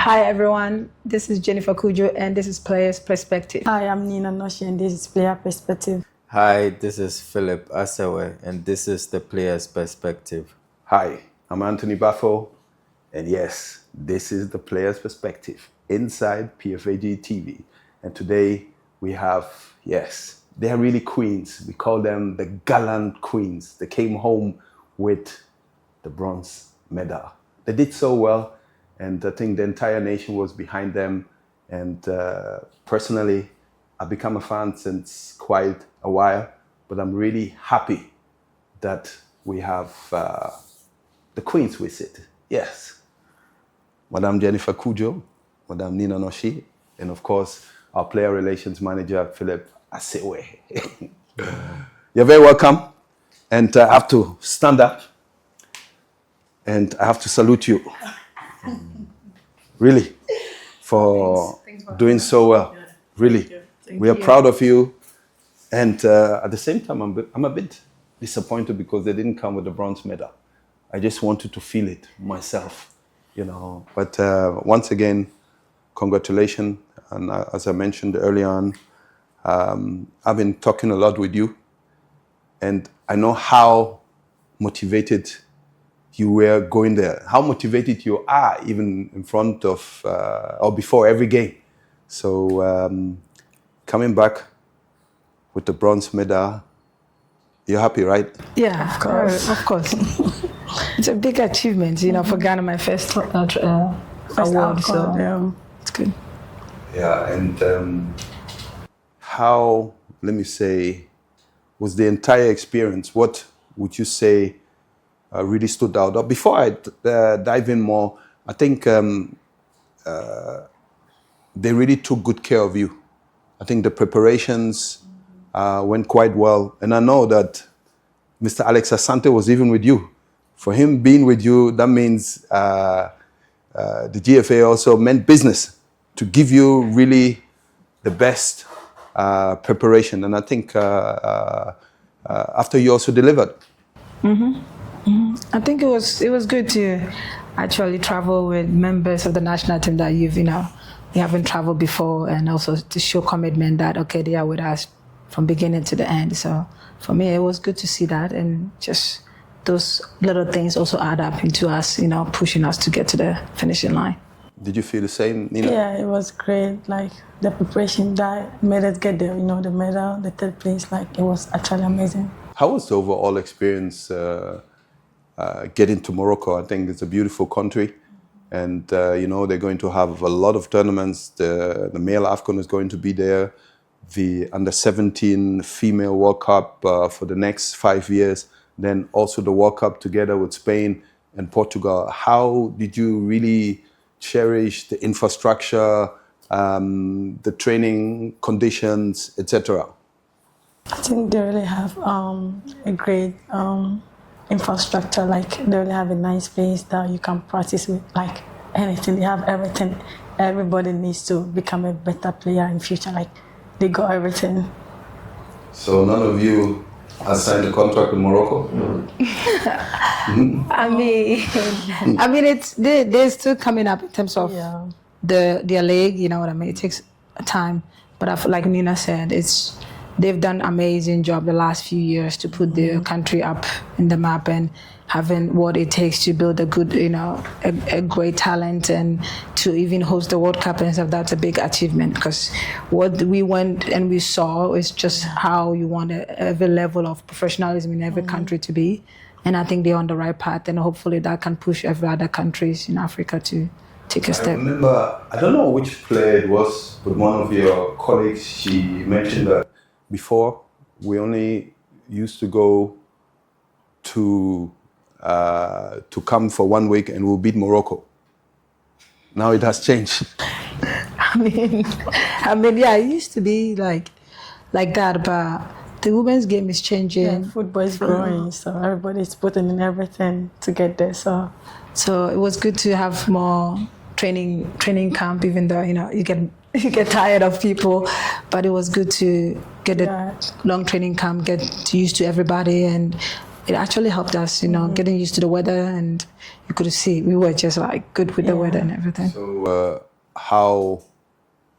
Hi everyone, this is Jennifer Cudjoe and this is Player's Perspective. Hi, I'm Norshie and this is Player Perspective. Hi, this is Philip Asewe and this is the Player's Perspective. Hi, I'm Anthony Baffoe and yes, this is the Player's Perspective inside PFAG TV. And today we have, yes, they're really queens. We call them the gallant queens. They came home with the bronze medal. They did so well. And I think the entire nation was behind them. And personally, I've become a fan since quite a while. But I'm really happy that we have the queens with it. Yes. Madame Jennifer Cudjoe, Madame Nina Norshie, and of course, our player relations manager, Philip Asewe. You're very welcome. And I have to stand up. And I have to salute you. Really, for doing so well. Really, we are proud of you. And at the same time, I'm a bit disappointed because they didn't come with the bronze medal. I just wanted to feel it myself, you know. But once again, congratulations. And as I mentioned early on, I've been talking a lot with you. And I know how motivated you were going there, how motivated you are even in front of or before every game. So coming back with the bronze medal, you're happy, right? Yeah, of course. It's a big achievement, you know, for Ghana, my first award, so yeah. It's good. Yeah, and how, let me say, was the entire experience? What would you say really stood out? Before I dive in more, I think they really took good care of you. I think the preparations went quite well. And I know that Mr. Alex Asante was even with you. For him being with you, that means the GFA also meant business to give you really the best preparation. And I think after you also delivered. I think it was good to actually travel with members of the national team that you haven't traveled before, and also to show commitment that, okay, they are with us from beginning to the end. So for me, it was good to see that, and just those little things also add up into us, you know, pushing us to get to the finishing line. Did you feel the same, Nina? Yeah, it was great. Like the preparation that made us get there, you know, the medal, the third place, like it was actually amazing. How was the overall experience getting to Morocco? I think it's a beautiful country. And, you know, they're going to have a lot of tournaments. The male WAFCON is going to be there. The under-17 female World Cup for the next 5 years. Then also the World Cup together with Spain and Portugal. How did you really cherish the infrastructure, the training conditions, etc.? I think they really have a great infrastructure. Like they really have a nice place that you can practice with, like anything. They have everything. Everybody needs to become a better player in future. Like they got everything. So none of you has signed a contract with Morocco? I mean, they're still coming up in terms of their league. You know what I mean? It takes time, but like Nina said, they've done an amazing job the last few years to put their country up in the map and having what it takes to build a good, you know, a great talent, and to even host the World Cup and stuff. That's a big achievement, because what we went and we saw is just how you want every level of professionalism in every country to be. And I think they're on the right path, and hopefully that can push every other countries in Africa to take a step. I remember, I don't know which player it was, but one of your colleagues, she mentioned that before we only used to go to come for 1 week and we'll beat Morocco. Now it has changed. I mean, yeah, it used to be like that, but the women's game is changing. Yeah, football is growing, so everybody's putting in everything to get there. So it was good to have more training camp, even though, you know, you get tired of people, but it was good to get a long training camp, get used to everybody, and it actually helped us, getting used to the weather, and you could see we were just like good with the weather and everything. So how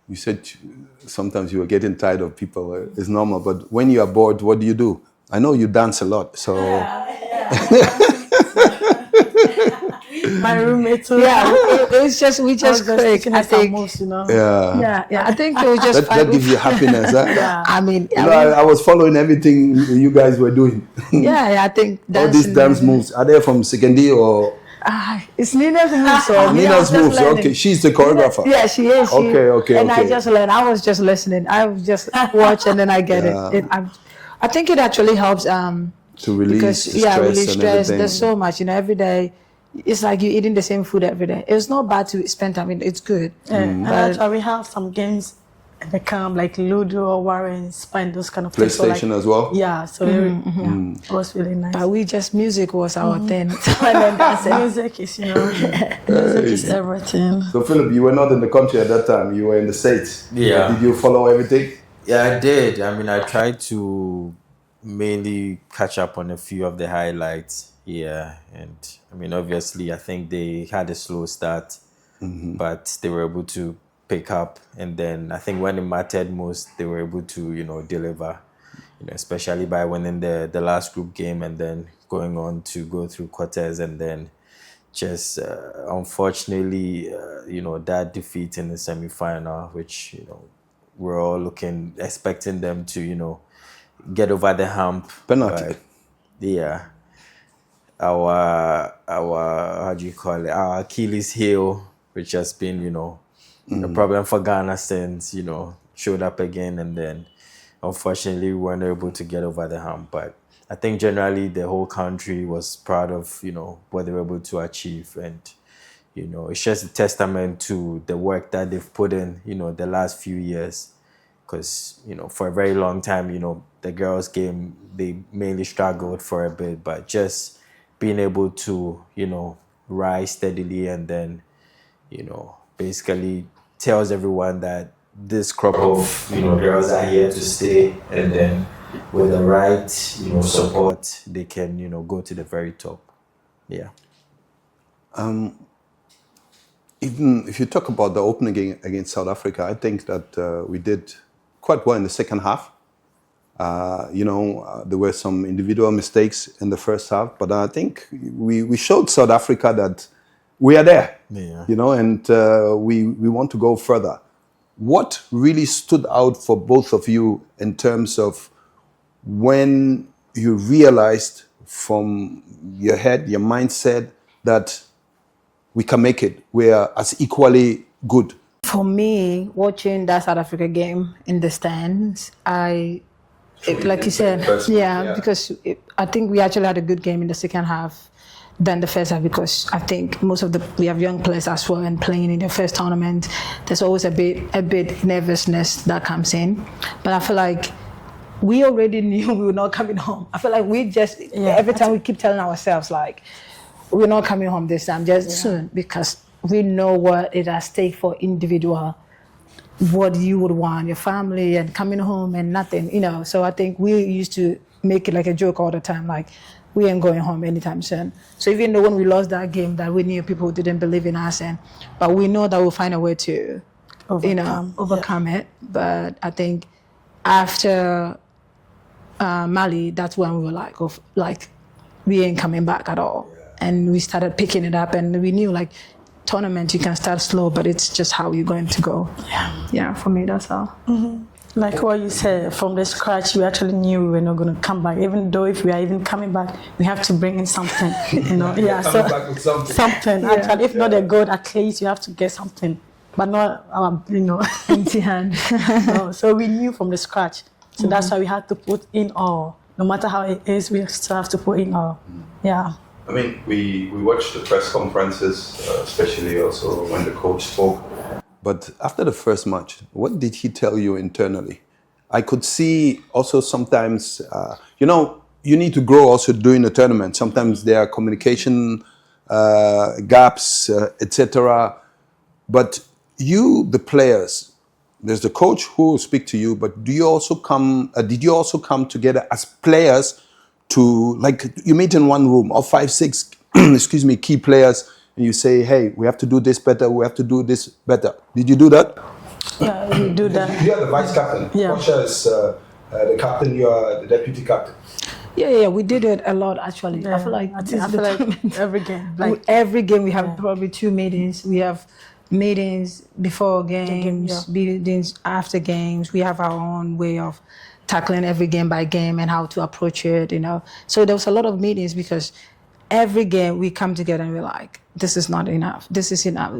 you said sometimes you were getting tired of people, it's normal, but when you are bored, what do? I know you dance a lot, so my roommate too. Yeah, it's just we just click. I think. Most, Yeah. I think it was just that gives you happiness. Huh? Yeah. I mean, I was following everything you guys were doing. Yeah, I think All these dance moves, are they from Sekendi or? It's Nina's moves. So Nina's moves. Okay, she's the choreographer. Yeah, she is. Okay. And I just learned. I was just listening. I was just watching, and then I get it. I think it actually helps to release stress release and stress. everything. There's so much, every day. It's like you're eating the same food every day. It's not bad to spend time. It's good. But we have some games in the camp, like Ludo or Warren, Spine, those kind of things. PlayStation as well? Yeah, so it was really nice. But music was our thing. Music is, music is everything. So Philip, you were not in the country at that time. You were in the States. Yeah. Did you follow everything? Yeah, I did. I mean, I tried to mainly catch up on a few of the highlights. Yeah, and I mean, obviously, I think they had a slow start, but they were able to pick up. And then I think when it mattered most, they were able to, deliver, especially by winning the last group game and then going on to go through quarters and then just unfortunately, that defeat in the semi-final, which, we're all expecting them to, get over the hump. Penalty. But, yeah. Our how do you call it? Our Achilles heel, which has been, a problem for Ghana since, showed up again, and then unfortunately we weren't able to get over the hump. But I think generally the whole country was proud of, what they were able to achieve, and it's just a testament to the work that they've put in, the last few years. Because, for a very long time, the girls' game, they mainly struggled for a bit, but just being able to, rise steadily and then, basically tells everyone that this crop of, girls are here to stay, and then with the right, support, they can, go to the very top. Yeah. Even if you talk about the opening game against South Africa, I think that we did quite well in the second half. There were some individual mistakes in the first half, but I think we showed South Africa that we are there, and we want to go further. What really stood out for both of you in terms of when you realized from your head, your mindset, that we can make it, we are as equally good? For me, watching that South Africa game in the stands, like you said, because I think we actually had a good game in the second half than the first half, because I think we have young players as well, and playing in the first tournament, there's always a bit nervousness that comes in. But I feel like we already knew we were not coming home. I feel like we just, every time we keep telling ourselves, like, we're not coming home this time, just soon, because we know what is at stake for individual, what you would want, your family, and coming home and nothing, So I think we used to make it like a joke all the time, like, we ain't going home anytime soon. So even though when we lost that game, that we knew people didn't believe in us, but we know that we'll find a way to, overcome it. But I think after Mali, that's when we were like, we ain't coming back at all. And we started picking it up, and we knew, like, tournament, you can start slow, but it's just how you're going to go. Yeah, for me, that's how. Like what you said, from the scratch, we actually knew we were not going to come back. Even though if we are even coming back, we have to bring in something, back with something. Actually, if not a gold, at least you have to get something, but not empty hand. No, so we knew from the scratch. So that's why we had to put in all. No matter how it is, we still have to put in all. Yeah. I mean, we watched the press conferences, especially also when the coach spoke. But after the first match, what did he tell you internally? I could see also sometimes, you need to grow also during the tournament. Sometimes there are communication gaps, etc. But you, the players, there's the coach who will speak to you, but did you also come together as players to, like, you meet in one room of 5, 6, excuse me, key players, and you say, hey, we have to do this better, we have to do this better. Did you do that? Yeah, we do that. You are the vice captain. Yeah. Portia is the captain, you are the deputy captain. Yeah, we did it a lot actually. Yeah. I feel like every game. Every game we have probably 2 meetings. We have meetings before games, meetings after games. We have our own way of tackling every game by game and how to approach it, you know. So there was a lot of meetings because every game we come together and we're like, this is not enough. This is enough.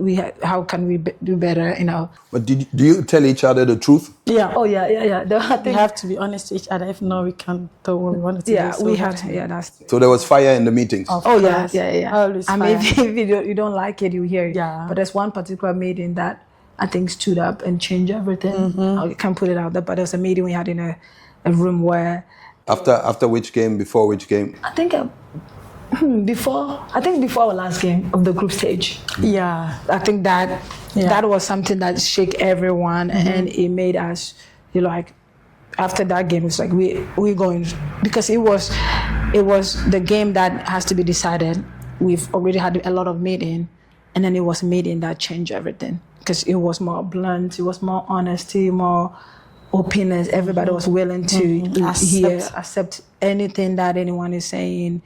How can we do better, you know? But do you tell each other the truth? Yeah. Oh yeah. We have to be honest to each other. If not, we can't do what we want to do. Yeah, So we have to. Yeah, that's. So there was fire in the meetings. Oh yeah. Always I mean, fire. if you don't like it, you hear it. Yeah. But there's one particular meeting that I think stood up and changed everything. I can't put it out there, but there was a meeting we had in a room where. After which game? Before which game? I think before our last game of the group stage. Yeah. I think that was something that shook everyone, and it made us, you know, like, after that game, it's like we're going, because it was the game that has to be decided. We've already had a lot of meeting, and then it was a meeting that changed everything because it was more blunt, it was more honesty, more openness. Everybody was willing to accept anything that anyone is saying,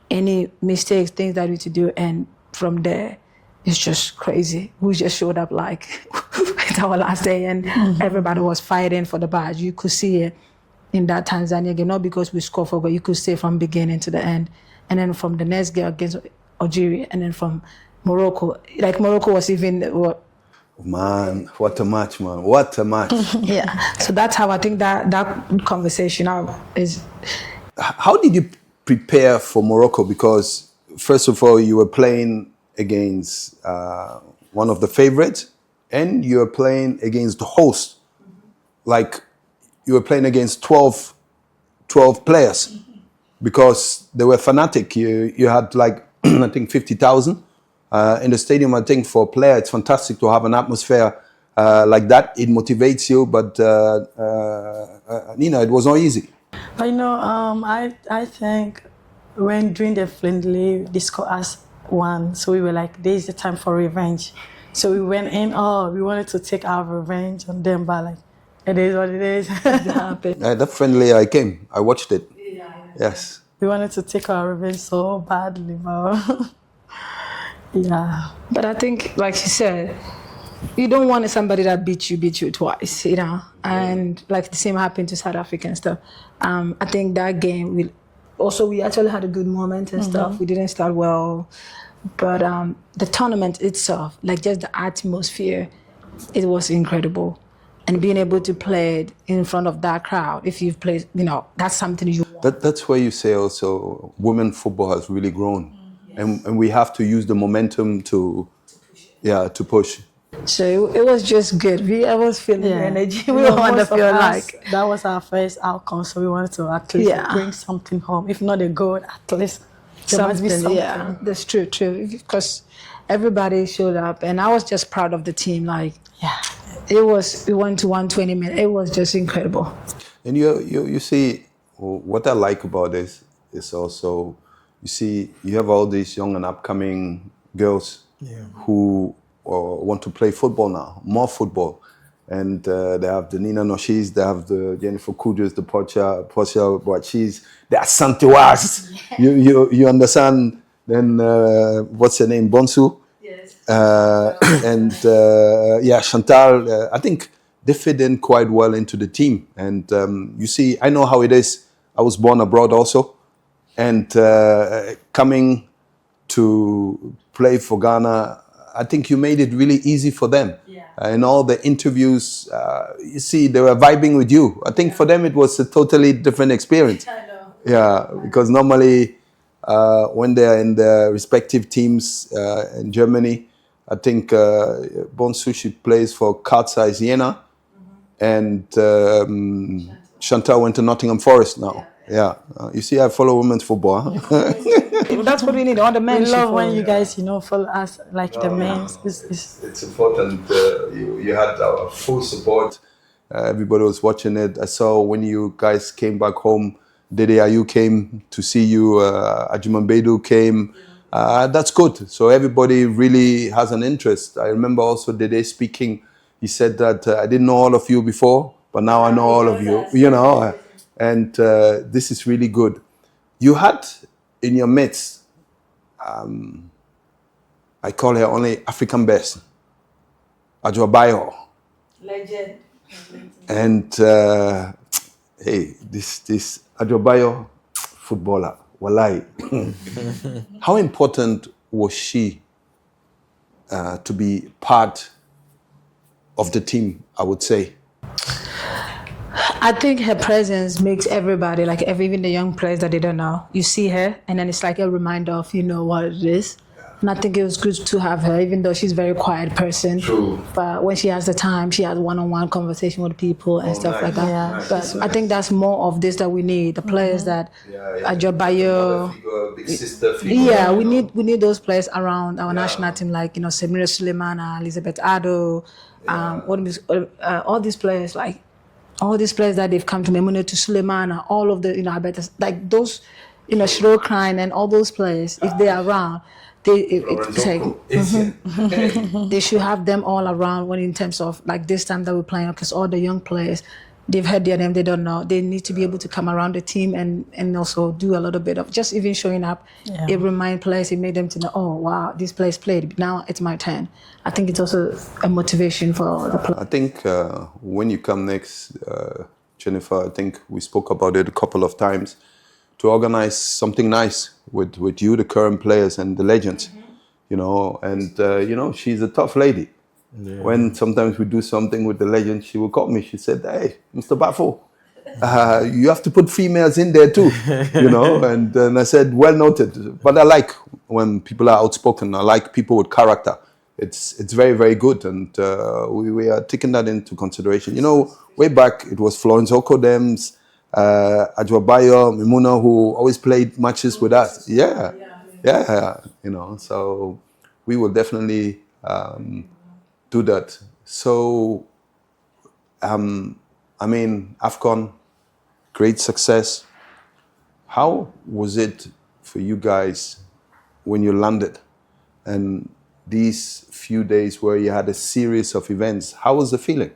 any mistakes, things that we need to do, and from there, it's just crazy. We just showed up like it's our last day, and everybody was fighting for the badge. You could see it in that Tanzania game, not because we scored for goal. You could see it from beginning to the end, and then from the next game against Algeria, and then from Morocco. Like Morocco was even what. Man, what a match, man! What a match! Yeah. So that's how I think that conversation is. How did you prepare for Morocco? Because first of all, you were playing against one of the favorites, and you were playing against the host. Like, you were playing against 12 players, because they were fanatic. You had like I think 50,000 in the stadium. I think for a player, it's fantastic to have an atmosphere like that. It motivates you. But Nina, it was not easy. But you know, I think when during the friendly, they scored us 1, so we were like, "This is the time for revenge." So we went in. We wanted to take our revenge on them, but like, it is what it is. It happened. That friendly, I came. I watched it. Yeah. Yes. We wanted to take our revenge so badly, but yeah. But I think, like she said, you don't want somebody that beat you twice, you know. And like the same happened to South Africa and stuff. I think that game we actually had a good moment and stuff. We didn't start well, but the tournament itself, like just the atmosphere, it was incredible. And being able to play it in front of that crowd, if you've played, you know, that's something you want. That's where you say also women football has really grown, and we have to use the momentum to push. So it was just good. I was feeling the energy. We want to feel like that was our first outcome, so we wanted to at least bring something home. If not a goal, at least there must be something. Yeah, that's true. Because everybody showed up, and I was just proud of the team. Like, we went to 120 minutes. It was just incredible. And you see, what I like about this is also, you see, you have all these young and upcoming girls who want to play football now, more football. And they have the Nina Norshies, they have the Jennifer Cudjoes, the Portia Boachis, the Asantewas. You understand? Then what's her name? Bonsu? Yes. And Chantal. I think they fit in quite well into the team. And you see, I know how it is. I was born abroad also. And coming to play for Ghana, I think you made it really easy for them. In all the interviews, you see, they were vibing with you. I think for them it was a totally different experience. I know. Yeah, because normally when they're in their respective teams in Germany, I think Bonsu plays for Carl Zeiss Jena, and Chantal went to Nottingham Forest now. Yeah. You see, I follow women's football. Huh? That's what we need. All the men. We love when you guys, follow us like the men. It's important. You had our full support. Everybody was watching it. I saw when you guys came back home, Dede Ayew came to see you, Ajuman Bedu came. That's good. So everybody really has an interest. I remember also Dede speaking. He said that I didn't know all of you before, but now I know all of you, you know. And this is really good. You had in your midst, I call her only African best, Adwobayo. Legend. And hey, this Adwobayo footballer, Walai. How important was she to be part of the team, I would say? I think her presence makes everybody, like even the young players that they don't know, you see her and then it's like a reminder of, you know, what it is. And I think it was good to have her, even though she's a very quiet person. True. But when she has the time, she has one-on-one conversation with people and stuff like that. Yeah. Nice. But I think that's more of this that we need. The players that Adwobayo. Big sister figure. Yeah, we need those players around our national team, like, you know, Semira Sulemana, Elizabeth Ado, all these players, like all these players that they've come to Memune to Sulemana, all of the, you know, like those, you know, Shiro Klein and all those players, if they are around, it's like, they should have them all around when in terms of like this time that we're playing, because all the young players, they've heard their name, they don't know. They need to be able to come around the team and also do a little bit of just even showing up. Yeah. It reminds players, it made them to know, oh wow, this players played, now it's my turn. I think it's also a motivation for the players. I think when you come next, Jennifer, I think we spoke about it a couple of times, to organize something nice with you, the current players and the legends, you know, and you know, she's a tough lady. Yeah. When sometimes we do something with the legend, she will call me. She said, "Hey, Mr. Baffoe, you have to put females in there too," you know. And then I said, "Well noted." But I like when people are outspoken. I like people with character. It's very, very good, and we are taking that into consideration. You know, way back it was Florence Okodems, Adwobayo, Mimuna, who always played matches with us. Yeah, you know. So we will definitely do that. So, I mean, WAFCON, great success. How was it for you guys when you landed? And these few days where you had a series of events, how was the feeling?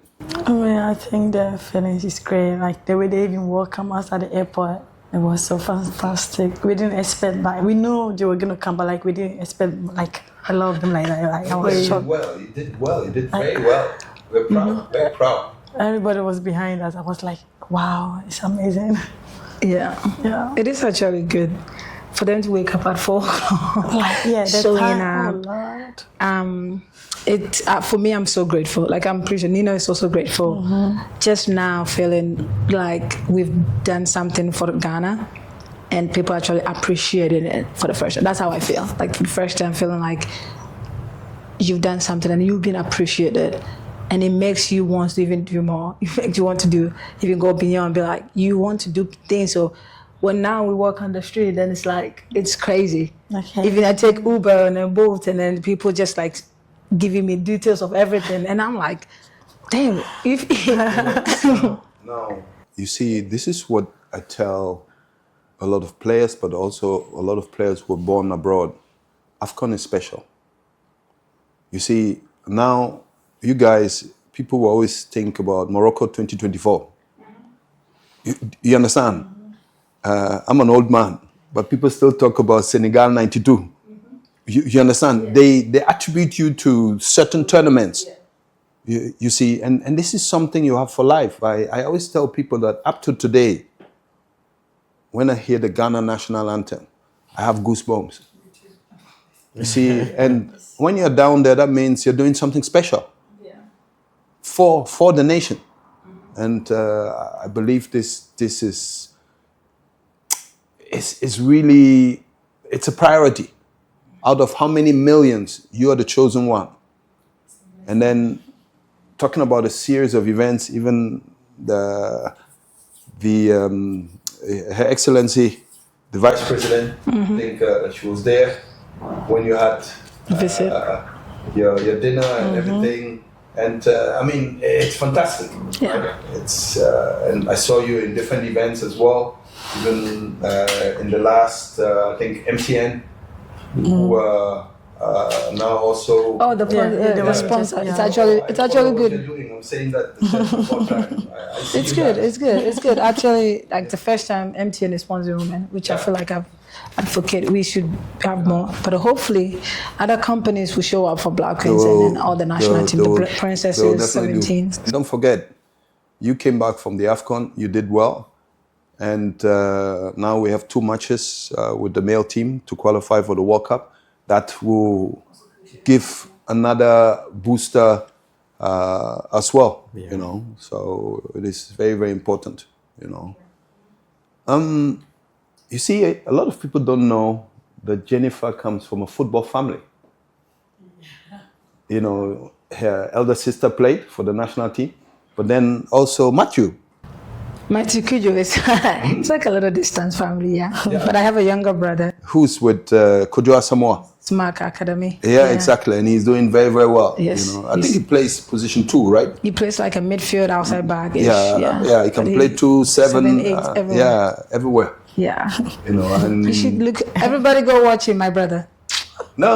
I mean, I think the feeling is great. Like the way they even welcome us at the airport, it was so fantastic. We didn't expect, like, we knew they were gonna come, but like we didn't expect, like, a lot of them like that. Like, I was shocked. You did very well. We're proud, very proud. Everybody was behind us. I was like, wow, it's amazing. Yeah. It is actually good for them to wake up at 4 o'clock. Yeah, showing time, up. It for me, I'm so grateful. Like, I'm pretty sure Nino is also grateful. Just now feeling like we've done something for Ghana and people actually appreciated it for the first time. That's how I feel. Like, for the first time, feeling like you've done something and you've been appreciated. And it makes you want to even do more. It makes you want to do, even go beyond, be like, you want to do things. So when now we walk on the street, then it's like, it's crazy. Okay. Even I take Uber and a boat, and then people just like giving me details of everything. And I'm like, damn. No. You see, this is what I tell a lot of players, but also a lot of players who were born abroad. WAFCON is special. You see, now you guys, people will always think about Morocco 2024. You understand? I'm an old man, but people still talk about Senegal 92. You understand? Yeah. They attribute you to certain tournaments. Yeah. You see, and this is something you have for life. I always tell people that up to today, when I hear the Ghana national anthem, I have goosebumps. You see, and when you're down there, that means you're doing something special for the nation. And I believe this is really, it's a priority. Out of how many millions, you are the chosen one. And then talking about a series of events, even Her Excellency, the Vice President, I think she was there when you had visit your dinner and everything. And I mean, it's fantastic. Yeah. Right? It's and I saw you in different events as well. even in the last, I think MTN, who now also. Oh, they were sponsor. It's actually good. I'm saying that one time. It's good. It's good. It's good. Actually, like the first time MTN is sponsoring women, which I feel like I've advocated we should have more. But hopefully, other companies will show up for Black Queens and then all the national team, the princesses, 17s. And don't forget, you came back from the WAFCON. You did well, and now we have 2 matches with the male team to qualify for the World Cup. That will give another booster as well, you know. So it is very, very important, you know. You see, a lot of people don't know that Jennifer comes from a football family. You know, her elder sister played for the national team, but then also Matthew Cudjoe is it's like a little distance family, yeah. But I have a younger brother. Who's with Cudjoe Samoa? Smart Academy. Yeah, exactly, and he's doing very, very well. Yes, you know, I think he plays position 2, right? He plays like a midfield outside back. Yeah, he can play 2, 7, 8, everywhere. Everywhere. Yeah. You know, and You should look. Everybody go watch him, my brother. No,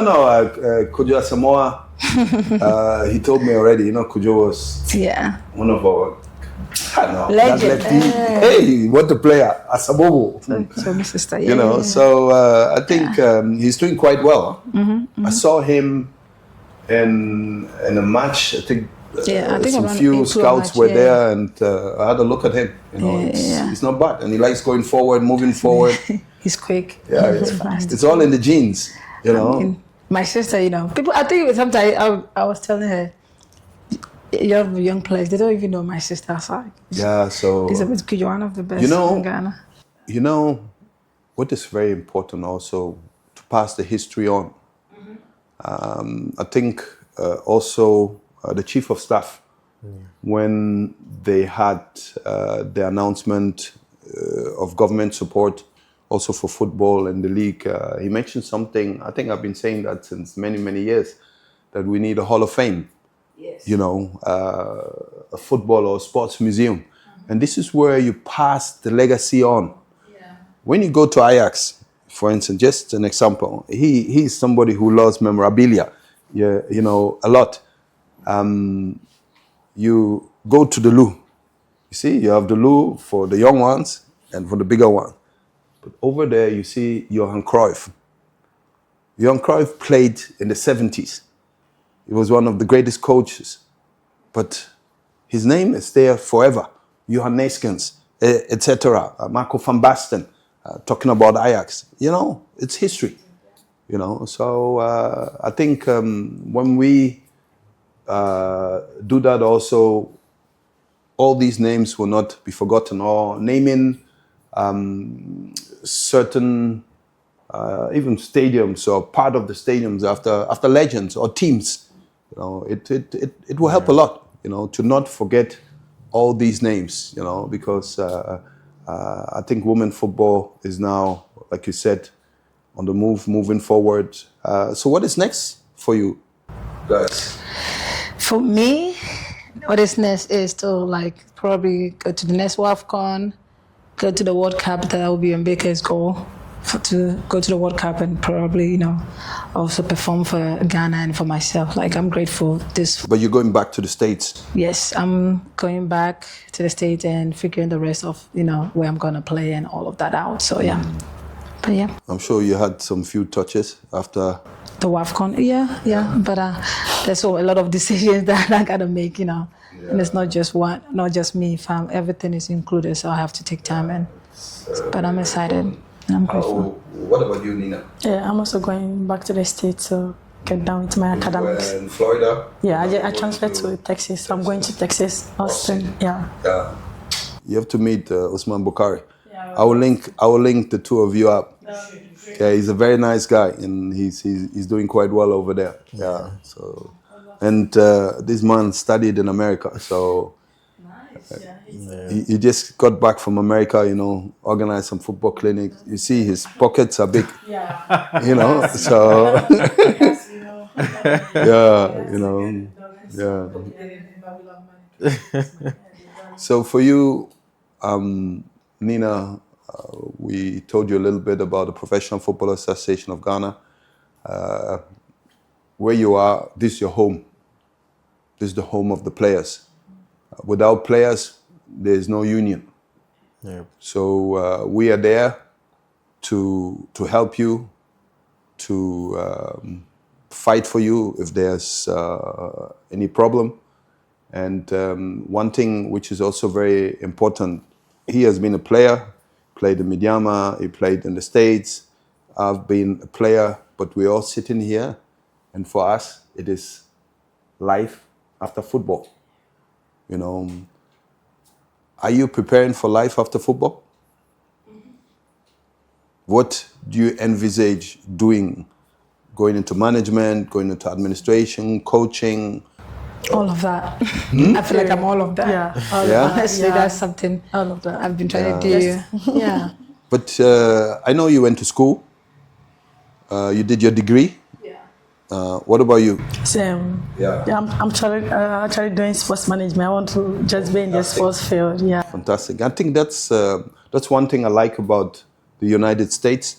Cudjoe Samoa. He told me already. You know, Cudjoe was one of our. I don't know. Legend. Hey, what a player, Asabobo. So my sister, you know, so I think he's doing quite well. I saw him in a match. I think some few scouts were there, and I had a look at him. You know, it's not bad, and he likes going forward, moving forward. He's quick. Yeah, he's fast. It's all in the genes. You know, I mean, my sister. You know, people. I think sometimes I was telling her, young players, they don't even know my sister's side. Yeah, so Elizabeth Cudjoe, one of the best in Ghana. You know, what is very important also to pass the history on. I think also the chief of staff, when they had the announcement of government support also for football and the league, he mentioned something. I think I've been saying that since many, many years, that we need a Hall of Fame. Yes. You know, a football or sports museum. And this is where you pass the legacy on. Yeah. When you go to Ajax, for instance, just an example, he's somebody who loves memorabilia, you know, a lot. You go to the loo. You see, you have the loo for the young ones and for the bigger ones. But over there, you see Johan Cruyff. Johan Cruyff played in the 70s. He was one of the greatest coaches, but his name is there forever. Johan Neeskens, etc. Marco van Basten, talking about Ajax. You know, it's history. You know, so I think when we do that, also all these names will not be forgotten. Or naming certain even stadiums or part of the stadiums after legends or teams. You know, it will help a lot, you know, to not forget all these names, you know, because I think women football is now, like you said, on the move, moving forward. So what is next for you guys? For me, what is next is to like probably go to the next WAFCON, go to the World Cup. That will be Mbeka's goal. To go to the World Cup and probably, you know, also perform for Ghana and for myself. Like, I'm grateful this. But you're going back to the States? Yes, I'm going back to the States and figuring the rest of, you know, where I'm going to play and all of that out. So, yeah. But, yeah. I'm sure you had some few touches after... The WAFCON, yeah. But there's a lot of decisions that I got to make, you know. Yeah. And it's not just me. Everything is included, so I have to take time. But I'm excited. I'm grateful. What about you, Nina? Yeah, I'm also going back to the States to get down with my academics. In Florida? Yeah, I transferred to Texas. I'm going to Texas, Austin. Yeah. You have to meet Usman Bukhari. Yeah, I will link the two of you up. Yeah, he's a very nice guy, and he's doing quite well over there. Yeah. So, and this man studied in America, so. He just got back from America, you know, organized some football clinics. You see, his pockets are big, you know, so, yeah, you know, yeah. So for you, Nina, We told you a little bit about the Professional Football Association of Ghana. Where you are, this is your home. This is the home of the players. Without players, there is no union. Yeah. So we are there to help you, to fight for you if there's any problem. And one thing which is also very important, he has been a player, played in Midyama, he played in the States. I've been a player, but we're all sitting here. And for us, it is life after football. You know, are you preparing for life after football? What do you envisage doing? Going into management, going into administration, coaching? All of that. I feel like I'm all of that. Yeah. Honestly, that's something All of that. I've been trying to do. Yeah. But I know you went to school. You did your degree. What about you? Same. Yeah. I'm actually doing sports management. I want to just be in the sports field. Yeah. Fantastic. I think that's one thing I like about the United States.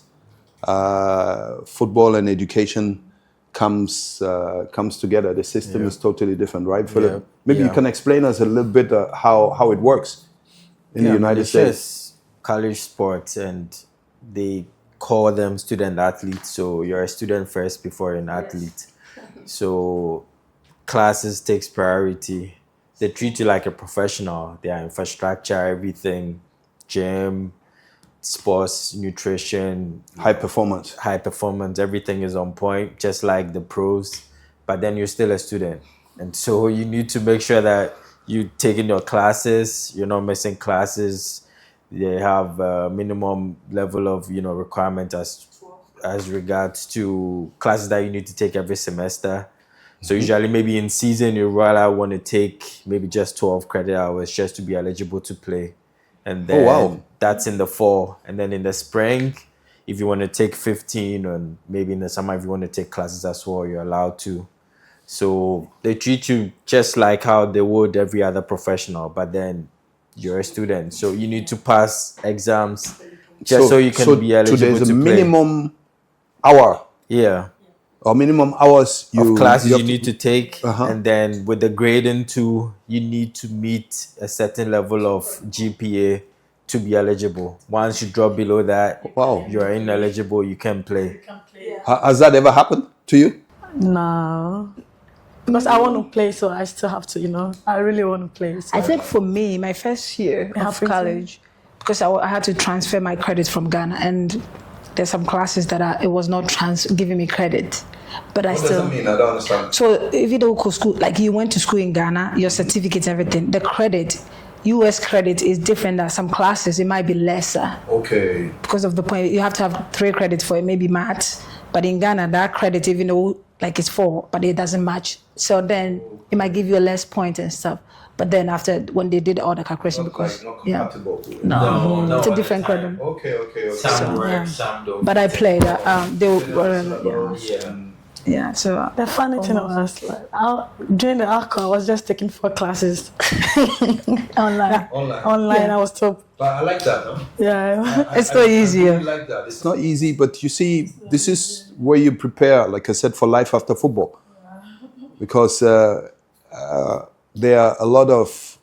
Football and education comes together. The system is totally different, right, Philip? Yeah. Maybe you can explain us a little bit how it works in the United States. It's college sports, and they call them student athletes. So you're a student first before you're an athlete. So classes takes priority. They treat you like a professional. Their infrastructure, everything, gym, sports, nutrition, High performance. everything is on point, just like the pros. But then you're still a student. And so you need to make sure that you're taking your classes, you're not missing classes. They have a minimum level of, requirement as regards to classes that you need to take every semester. So usually maybe in season, you rather want to take maybe just 12 credit hours just to be eligible to play. And then that's in the fall. And then in the spring, if you want to take 15, and maybe in the summer, if you want to take classes as well, you're allowed to. So they treat you just like how they would every other professional, but then you're a student. So you need to pass exams just so you can be eligible to play. So there's a minimum hour. Yeah. Or minimum hours of classes you need to take, and then with the grading too, you need to meet a certain level of GPA to be eligible. Once you drop below that, you are ineligible. You can't play. Has that ever happened to you? No, because I want to play, so I still have to. I really want to play. So I think for me, my first year of college, because I had to transfer my credits from Ghana, and there's some classes that it was not giving me credit, but I still. What does that mean? I don't understand. So if you don't go to school, like you went to school in Ghana, your certificates, everything, the credit, US credit is different than some classes. It might be lesser. Okay. Because of the point, you have to have 3 credits for it, maybe maths. But in Ghana, that credit, even though like it's 4, but it doesn't match. So then it might give you a less point and stuff. But then after, when they did all the calculation, because not compatible. No, it's a different credit. Okay. Some work, some don't. But I played. They were. Yeah. So the funny thing was, during the WAFCON, I was just taking 4 classes online. I was top. But I like that, no? Yeah. It's so easier. I really like that. It's not easy, but you see, this is where you prepare, like I said, for life after football. Because there are a lot of,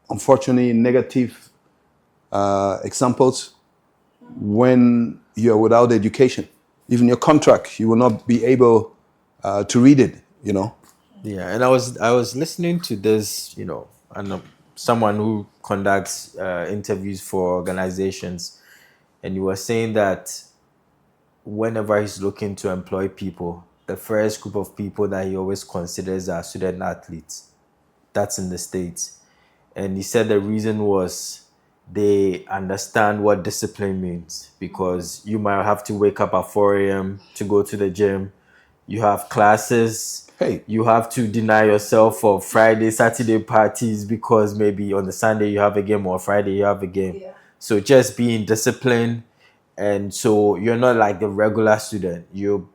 unfortunately, negative examples when you're without education. Even your contract, you will not be able to read it, Yeah, and I was listening to this, and someone who conducts interviews for organizations, and he was saying that whenever he's looking to employ people, the first group of people that he always considers are student athletes. That's in the States. And he said the reason was they understand what discipline means, because you might have to wake up at 4 a.m. to go to the gym. You have classes. You have to deny yourself for Friday, Saturday parties because maybe on the Sunday you have a game or Friday you have a game. Yeah. So just being disciplined. And so you're not like the regular student. You're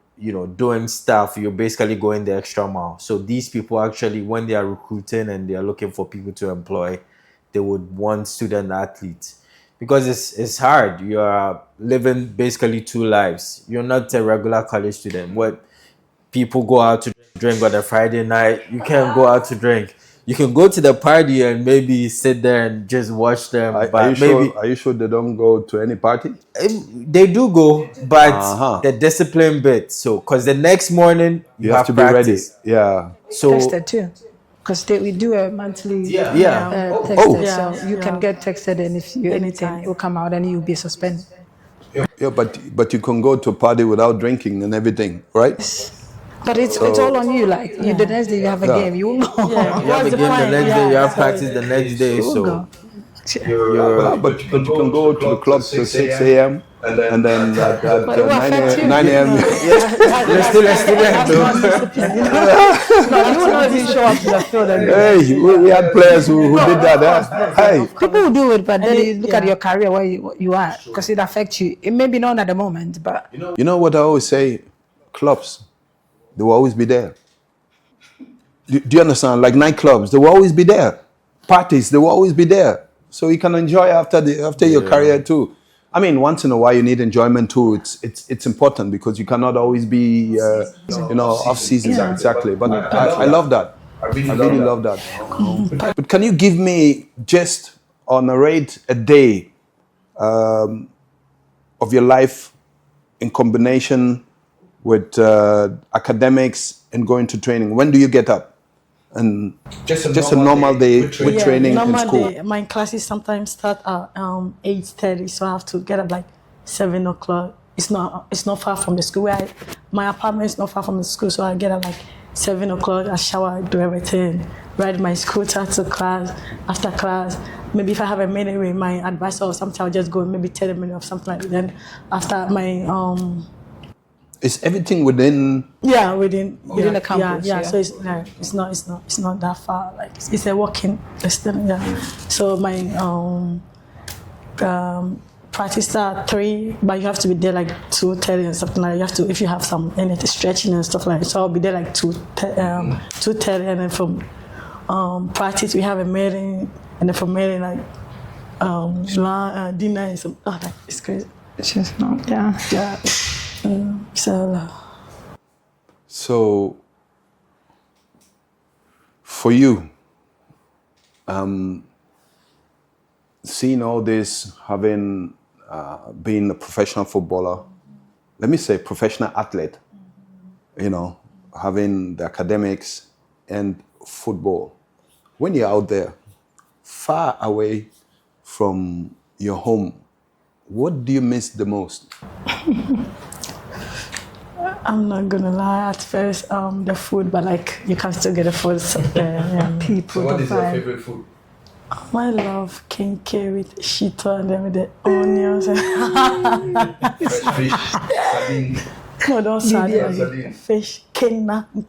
doing stuff. You're basically going the extra mile. So these people actually, when they are recruiting and they are looking for people to employ, they would want student athletes because it's hard. You are living basically two lives. You're not a regular college student. What people go out to drink on a Friday night, you can't go out to drink. You can go to the party and maybe sit there and just watch them. Are you sure they don't go to any party? They do go, but the discipline bit. So, because the next morning you have to practice. Be ready. Yeah. So texted too, because we do a monthly texted, so you can get texted, and if you anything, it will come out and you'll be suspended. Yeah, but you can go to a party without drinking and everything, right? But it's all on you. Like the next day you have a game, you will go. Yeah, you have a game the next day. You have practice the next day. So, but you can go to the club till 6 a.m. and then at 9 a.m. You're still a student, No, you will not even show up to the field. Hey, we had players who did that. Hey, people will do it, but then you look at your career where you are, because it affects you. It may be not at the moment, but you know what I always say, clubs, they will always be there. Do you understand? Like nightclubs, they will always be there. Parties, they will always be there. So you can enjoy after your career too. I mean, once in a while you need enjoyment too. It's important because you cannot always be off season. Yeah. Exactly. But I love that. I really love that. But can you give me just or narrate a day of your life in combination with academics and going to training? When do you get up? And just a normal day with training in school. Day, my classes sometimes start at 8:30, so I have to get up like 7 o'clock. It's not far from the school. My apartment is not far from the school, so I get up like 7 o'clock. I shower, do everything, ride my scooter to class. After class, maybe if I have a meeting with my advisor or something, I'll just go maybe 30 minutes or something like that. Then after my is everything within the campus? Yeah. So it's not that far. Like it's a walking distance. Yeah. So my practice start at 3, but you have to be there like 2:30 and something like that. You have to, if you have some anything stretching and stuff like that. So I'll be there like 2:30, and then from practice we have a meeting, and then from meeting like dinner and some. Oh, like, it's crazy. It's just not. Yeah. So for you, seeing all this, having been a professional footballer, let me say professional athlete, having the academics and football, when you're out there, far away from your home, what do you miss the most? I'm not gonna lie. At first, the food, but like you can still get the food. People. So what is your favorite food? I love kenke with shito and then with the onions. Fresh fish, sardine. No, don't sardine. Fish, kenna. The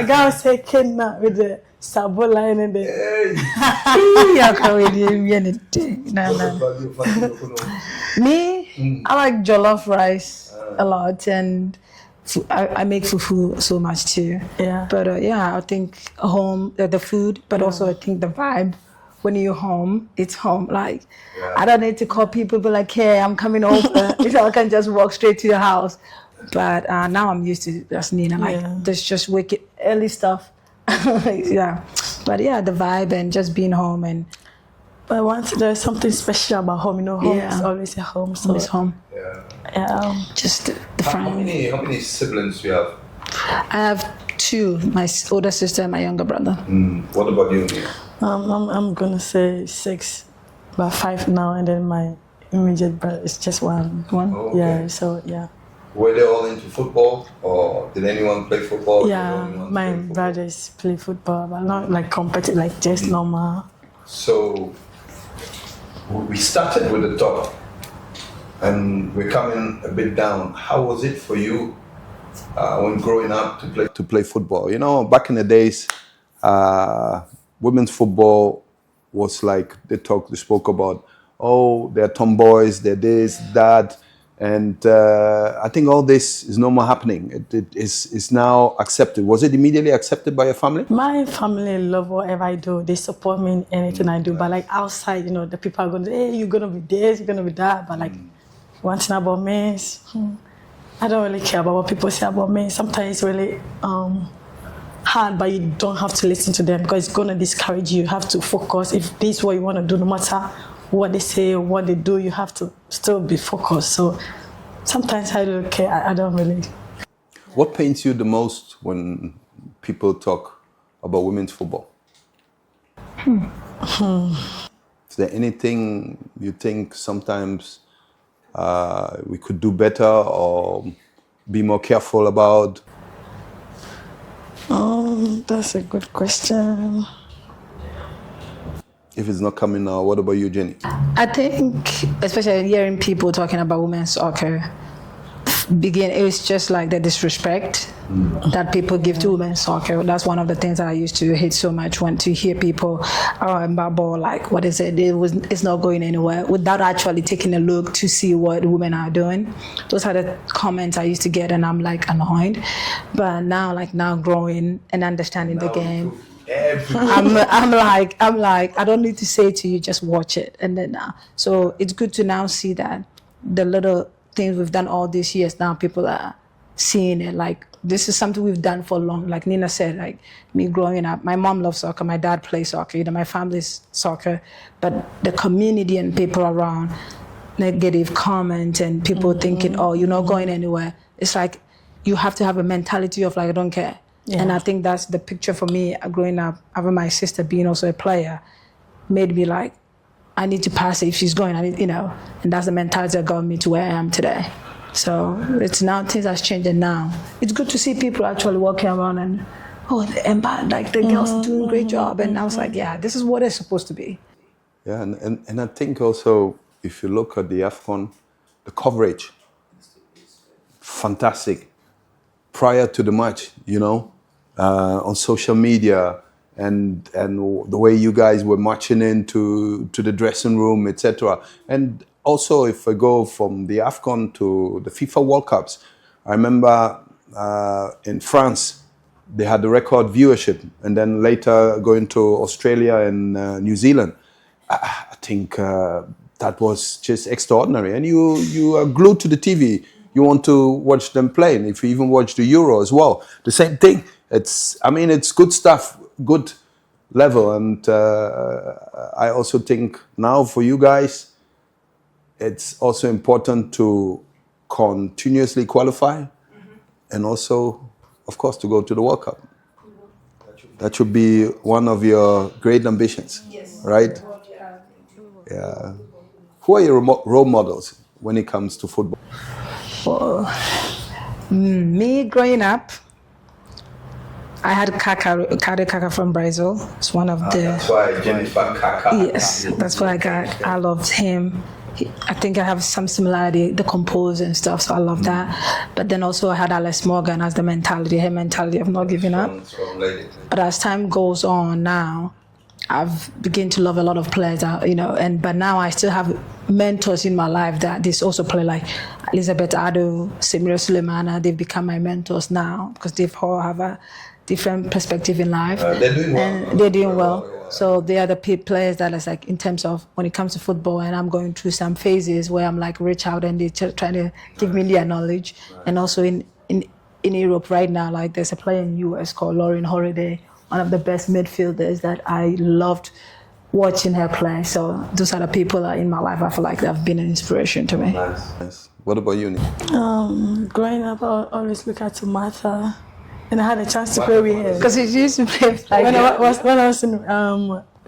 guy will say kenna with the sabola and the. Me, I like jollof rice a lot, and I make fufu so much too. Yeah. But I think home, the food, but also I think the vibe. When you're home, it's home. Like, I don't need to call people, be like, hey, I'm coming over. I can just walk straight to the house. But now I'm used to just Nina, like, just wake it early stuff. But the vibe and just being home and. But once there's something special about home, home is always a home. So it's home. Yeah. Just the How many siblings do you have? I have 2, my older sister and my younger brother. What about you? I'm gonna say 6, but 5 now, and then my immediate brother is just 1. One. Oh, okay. Yeah. So yeah. Were they all into football, or did anyone play football? Yeah, my brothers play football, but not like competitive, like just normal. So we started with the top, and we're coming a bit down. How was it for you when growing up to play football? Back in the days, women's football was like they spoke about, they're tomboys, they're this, that, And I think all this is no more happening. It is now accepted. Was it immediately accepted by your family? My family love whatever I do. They support me in anything I do. But like outside, the people are going to say, hey, you're going to be this, you're going to be that. But like one thing about me is, I don't really care about what people say about me. Sometimes it's really hard, but you don't have to listen to them because it's going to discourage you. You have to focus. If this is what you want to do, no matter what they say or what they do, you have to still be focused. So sometimes I don't care. I don't really. What pains you the most when people talk about women's football? Is there anything you think sometimes we could do better or be more careful about? That's a good question. If it's not coming now, what about you, Jenny? I think, especially hearing people talking about women's soccer, it's just like the disrespect that people give to women's soccer. That's one of the things that I used to hate so much, when to hear people about like, what is it? It's not going anywhere, without actually taking a look to see what women are doing. Those are the comments I used to get, and I'm like annoyed. But now growing and understanding the game, I'm like, I don't need to say to you, just watch it. And then so it's good to now see that the little things we've done all these years, now people are seeing it. Like, this is something we've done for long. Like Nina said, like me growing up, my mom loves soccer, my dad plays soccer, my family's soccer, but the community and people around, negative comments and people thinking, oh, you're not going anywhere. It's like, you have to have a mentality of like, I don't care. Yeah. And I think that's the picture for me growing up, having my sister being also a player, made me like, I need to pass it if she's going, and that's the mentality that got me to where I am today. So it's now, things are changing now. It's good to see people actually walking around and, like the girls doing a great job. And I was like, yeah, this is what it's supposed to be. Yeah, and I think also, if you look at the WAFCON, the coverage, fantastic. Prior to the match, on social media, and the way you guys were marching into the dressing room, etc. And also, if I go from the WAFCON to the FIFA World Cups, I remember in France, they had the record viewership, and then later going to Australia and New Zealand. I think that was just extraordinary. And you are glued to the TV. You want to watch them playing. If you even watch the Euro as well, the same thing. It's good stuff, good level. And I also think now for you guys, it's also important to continuously qualify, and also, of course, to go to the World Cup. That should be one of your great ambitions, right? Yeah. Who are your role models when it comes to football? Well, me growing up, I had Kaka from Brazil. It's one of the. That's why Jennifer Cudjoe. Yes, that's what I got. I loved him. I think I have some similarity, the compose and stuff, so I love that. But then also I had Alex Morgan as the mentality, her mentality of not giving up. But as time goes on now, I've begun to love a lot of players, but now I still have mentors in my life that this also play, like Elizabeth Ado, Samira Suleimana. They've become my mentors now because they've all have a different perspective in life. They're doing well. And they're doing well. So they are the players that is like, in terms of when it comes to football, and I'm going through some phases where I'm like reach out and they're trying to give me their knowledge. And also in Europe right now, like there's a player in US called Lauren Holiday, one of the best midfielders that I loved watching her play. So those are the people that in my life I feel like they've been an inspiration to me. Nice. What about you, Nick? Growing up, I always look at Martha, and I had a chance to play with her. Because she used to play like when I was in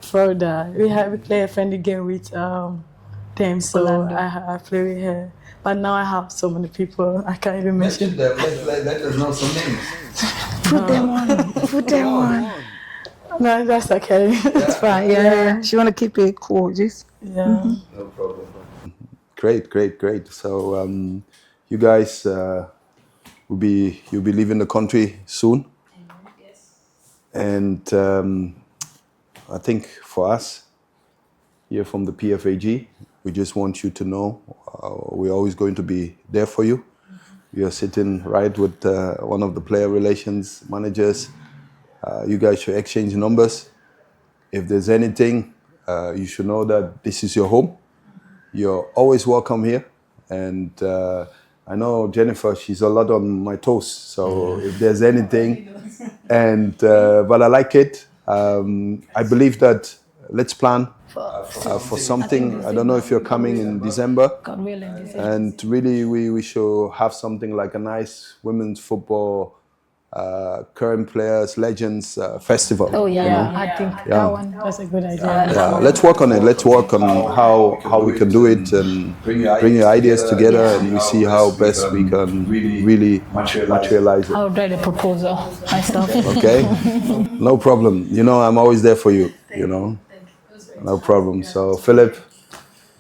Florida, we play a friendly game with them, so I play with her. But now I have so many people I can't even mention. Let us know some names. Put them on. No, that's okay. It's fine. Yeah. She want to keep it cool. Just No problem. Great. So you guys you'll be leaving the country soon. Yes. And I think for us, here from the PFAG. We just want you to know we're always going to be there for you. We are sitting right with one of the player relations managers. You guys should exchange numbers. If there's anything, you should know that this is your home. You're always welcome here. And I know Jennifer, she's a lot on my toes. So if there's anything, but I like it. I believe that let's plan for something. I don't know if you're coming in December. God willing, And really, we should have something like a nice women's football current players, legends festival. Oh yeah, I think that one. That's a good idea. Yeah, let's work on it. Let's work on how we can do it and bring your ideas together, and we see how best we can really materialize it. I'll write a proposal myself. Okay, no problem. You know, I'm always there for you. You know, no problem. So, Philip,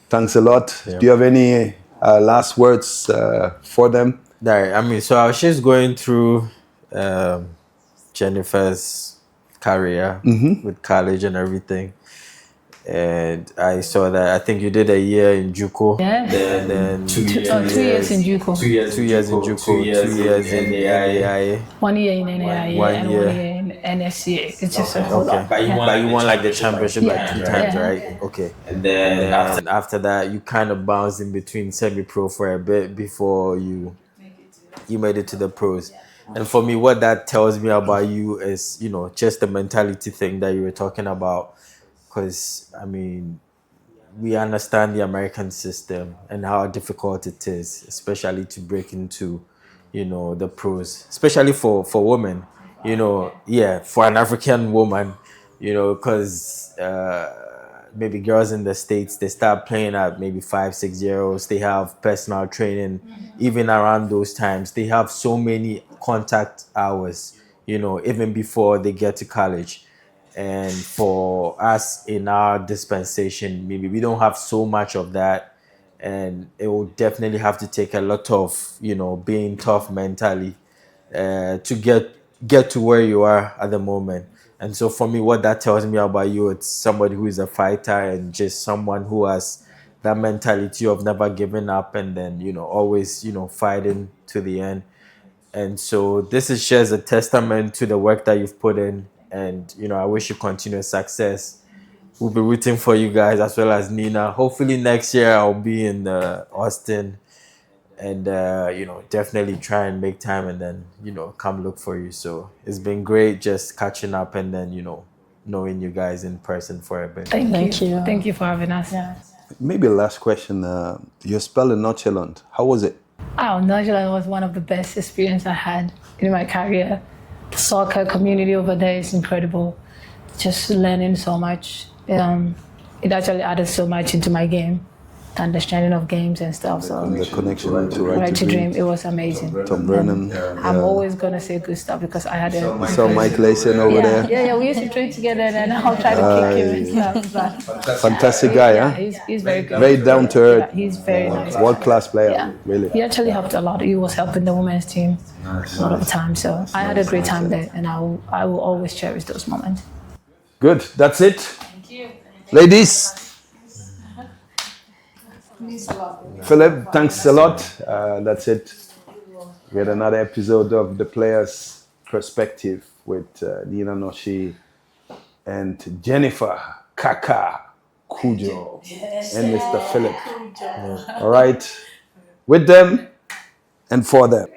thanks a lot. Yeah. Do you have any last words for them? I mean, so I was just going through Jennifer's career with college and everything, and I saw that I think you did a year in JUCO, Yeah. then 2 years in JUCO. 2 years in JUCO, 2 years in NAIA. 1 year in NAIA 1 and year. 1 year in NSCA. It's just a whole Okay, lot. but you won like the championship like 2 times, Yeah. right? Okay, and then after that, you kind of bounced in between semi-pro for a bit before you made it to the pros. And for me, what that tells me about you is, you know, just the mentality thing that you were talking about. Because, I mean, we understand the American system and how difficult it is, especially to break into, you know, the pros, especially for women, you know, for an African woman, you know, because maybe girls in the States, they start playing at maybe 5-6 years olds. They have personal training. Even around those times, they have so many contact hours, you know, even before they get to college. And for us in our dispensation, maybe we don't have so much of that. And it will definitely have to take a lot of, you know, being tough mentally to get to where you are at the moment. And so for me, what that tells me about you, it's somebody who is a fighter and just someone who has that mentality of never giving up and then, you know, always, you know, fighting to the end. And so this is just a testament to the work that you've put in. And, you know, I wish you continued success. We'll be rooting for you guys as well as Nina. Hopefully next year I'll be in Austin and, you know, definitely try and make time and then, you know, come look for you. So it's been great just catching up and then, you know, knowing you guys in person for a bit. Thank you. Thank you for having us. Yeah. Maybe a last question. Your spell in Norshie, how was it? Oh, Norshie was one of the best experiences I had in my career. The soccer community over there is incredible. Just learning so much. It actually added so much into my game, the understanding of games and stuff. So The connection to Right to Dream, it was amazing. Tom Brennan. I'm always gonna say good stuff because I had a So Mike Layson over there. yeah. We used to train together, and then I'll try to kick him and stuff. But Fantastic guy, huh? he's very good. Very down to earth. Yeah, he's very nice. World-class player, Yeah. really. He actually helped a lot. He was helping the women's team a lot of the time. So I had a great time there, and I will always cherish those moments. Good, that's it. Thank you. Ladies. Philip, thanks a lot. That's it. We had another episode of The Players Perspective with Nina Norshie and Jennifer Cudjoe and Mr. Philip. All right. With them and for them.